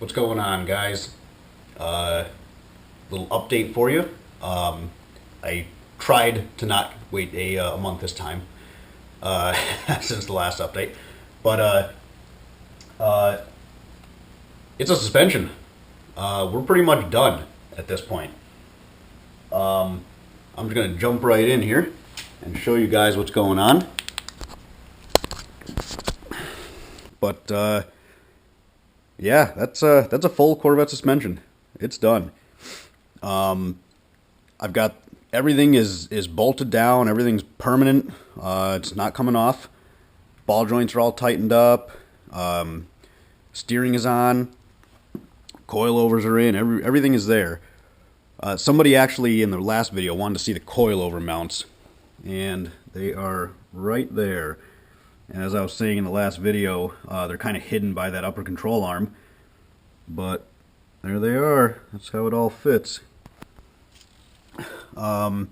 What's going on, guys? Little update for you. I tried to not wait a month this time since the last update, but it's a suspension. We're pretty much done at this point. I'm just gonna jump right in here and show you guys what's going on. But yeah, that's a full Corvette suspension. It's done. I've got everything is bolted down. Everything's permanent. It's not coming off. Ball joints are all tightened up. Steering is on. Coilovers are in. Everything is there. Somebody actually in the last video wanted to see the coilover mounts, and they are right there. And as I was saying in the last video, they're kind of hidden by that upper control arm, but there they are. That's how it all fits. But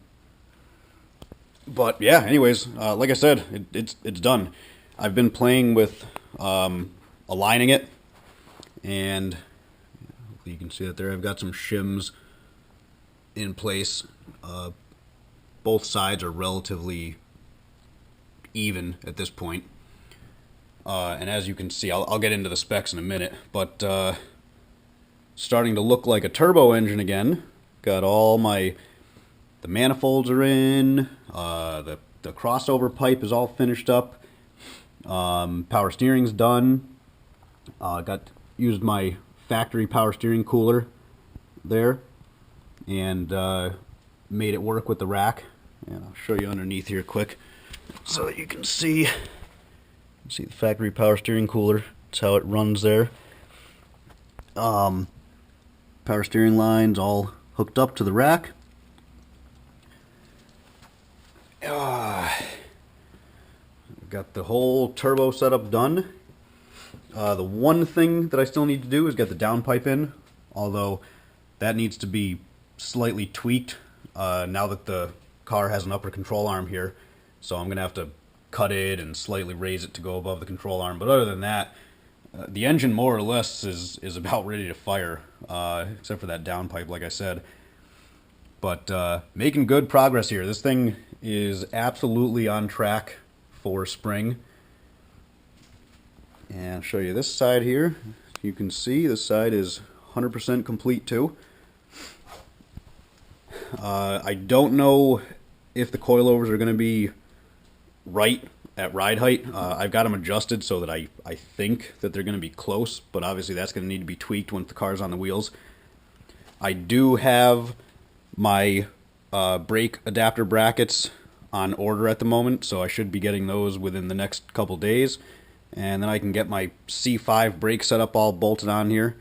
yeah, anyways, like I said, it's done. I've been playing with aligning it, and you can see that there. I've got some shims in place. Both sides are relatively even at this point. And as you can see, I'll get into the specs in a minute, but starting to look like a turbo engine again. Got all the manifolds are in, the crossover pipe is all finished up, power steering's done. Used my factory power steering cooler there and made it work with the rack. And I'll show you underneath here quick so that you can see the factory power steering cooler. That's how it runs there. Power steering lines all hooked up to the rack. Got the whole turbo setup done. The one thing that I still need to do is get the downpipe in, although that needs to be slightly tweaked now that the car has an upper control arm here. So I'm going to have to cut it and slightly raise it to go above the control arm. But other than that, the engine more or less is about ready to fire, except for that downpipe, like I said. But making good progress here. This thing is absolutely on track for spring. And I'll show you this side here. You can see this side is 100% complete too. I don't know if the coilovers are going to be right at ride height. I've got them adjusted so that I think that they're going to be close, but obviously that's going to need to be tweaked once the car's on the wheels. I do have my brake adapter brackets on order at the moment, so I should be getting those within the next couple days, and then I can get my C5 brake setup all bolted on here.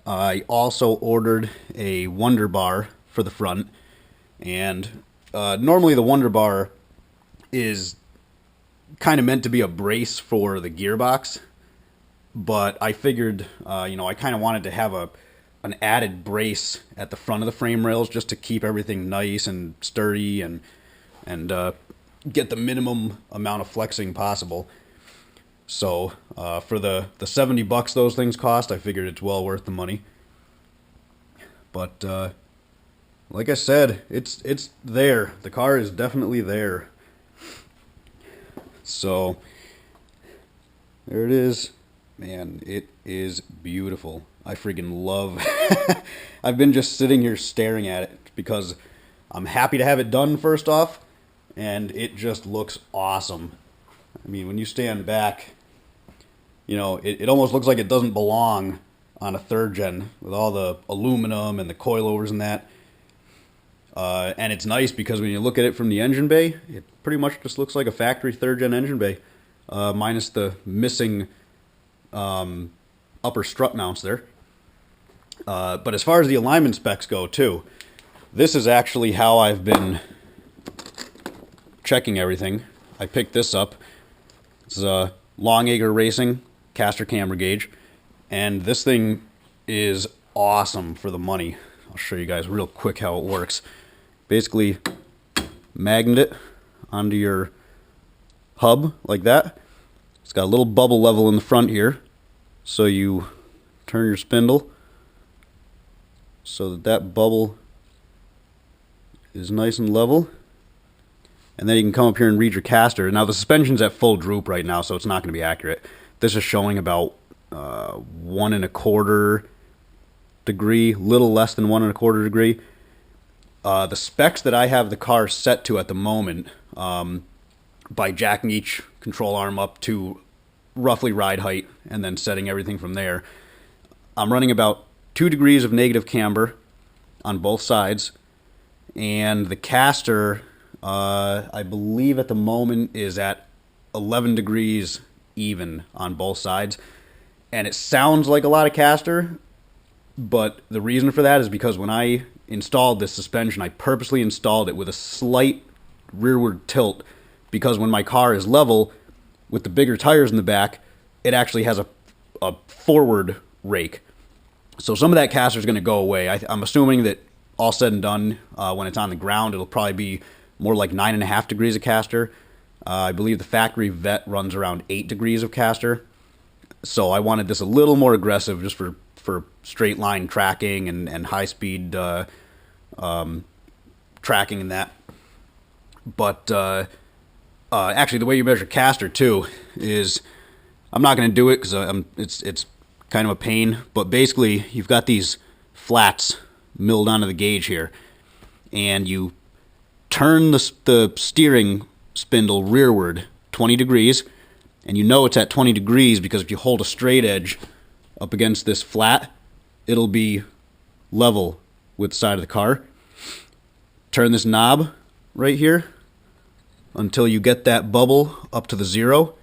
I also ordered a Wonder Bar for the front, and normally the Wonder Bar is kind of meant to be a brace for the gearbox, but I figured, I kind of wanted to have an added brace at the front of the frame rails just to keep everything nice and sturdy and get the minimum amount of flexing possible. So for the $70 those things cost, I figured it's well worth the money. But like I said, it's there. The car is definitely there. So there it is. Man, it is beautiful. I freaking love I've been just sitting here staring at it because I'm happy to have it done first off, and it just looks awesome. I mean, when you stand back, it almost looks like it doesn't belong on a third gen with all the aluminum and the coilovers and that. And it's nice because when you look at it from the engine bay, it pretty much just looks like a factory third gen engine bay, minus the missing upper strut mounts there. But as far as the alignment specs go too, this is actually how I've been checking everything. I picked this up. This is a Longacre Racing caster camber gauge, and this thing is awesome for the money. I'll show you guys real quick how it works. Basically, magnet it onto your hub like that. It's got a little bubble level in the front here, so you turn your spindle so that that bubble is nice and level. And then you can come up here and read your caster. Now the suspension's at full droop right now, so it's not going to be accurate. This is showing about 1¼ degree, little less than 1¼ degree. The specs that I have the car set to at the moment, by jacking each control arm up to roughly ride height and then setting everything from there, I'm running about 2 degrees of negative camber on both sides, and the caster, I believe at the moment, is at 11 degrees even on both sides. And it sounds like a lot of caster, but the reason for that is because when I installed this suspension, I purposely installed it with a slight rearward tilt, because when my car is level with the bigger tires in the back, it actually has a forward rake. So some of that caster is going to go away. I'm assuming that all said and done, when it's on the ground, it'll probably be more like 9½ degrees of caster. I believe the factory vet runs around 8 degrees of caster. So I wanted this a little more aggressive just for straight line tracking and high speed tracking and that. But actually, the way you measure caster too is, I'm not going to do it because it's kind of a pain. But basically, you've got these flats milled onto the gauge here, and you turn the steering spindle rearward 20 degrees, and you know it's at 20 degrees because if you hold a straight edge up against this flat, it'll be level with the side of the car. Turn this knob right here until you get that bubble up to the 0,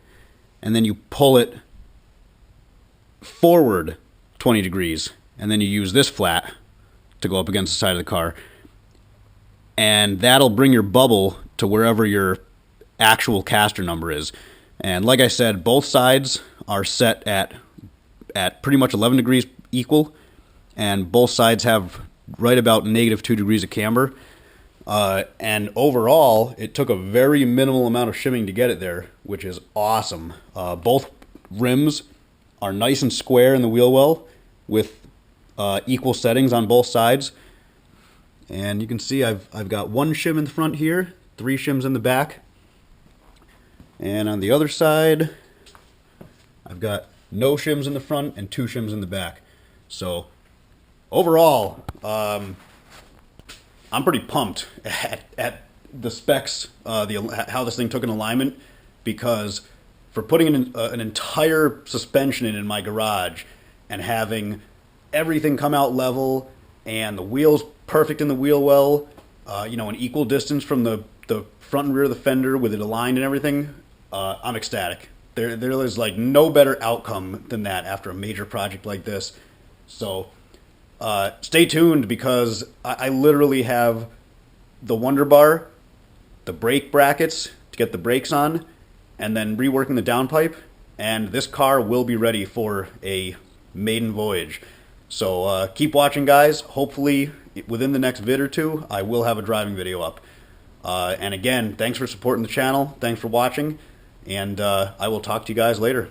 and then you pull it forward 20 degrees, and then you use this flat to go up against the side of the car, and that'll bring your bubble to wherever your actual caster number is. And like I said, both sides are set at pretty much 11 degrees equal, and both sides have right about -2 degrees of camber. And overall, it took a very minimal amount of shimming to get it there, which is awesome. Both rims are nice and square in the wheel well with equal settings on both sides. And you can see I've got 1 shim in the front here, 3 shims in the back. And on the other side, I've got no shims in the front and 2 shims in the back. So overall, I'm pretty pumped at the specs, how this thing took an alignment, because for putting an entire suspension in my garage and having everything come out level and the wheels perfect in the wheel well, an equal distance from the front and rear of the fender with it aligned and everything, I'm ecstatic. There is like no better outcome than that after a major project like this. So stay tuned, because I literally have the Wonder Bar, the brake brackets to get the brakes on, and then reworking the downpipe, and this car will be ready for a maiden voyage. So keep watching, guys. Hopefully within the next vid or two, I will have a driving video up. And again, thanks for supporting the channel. Thanks for watching, and I will talk to you guys later.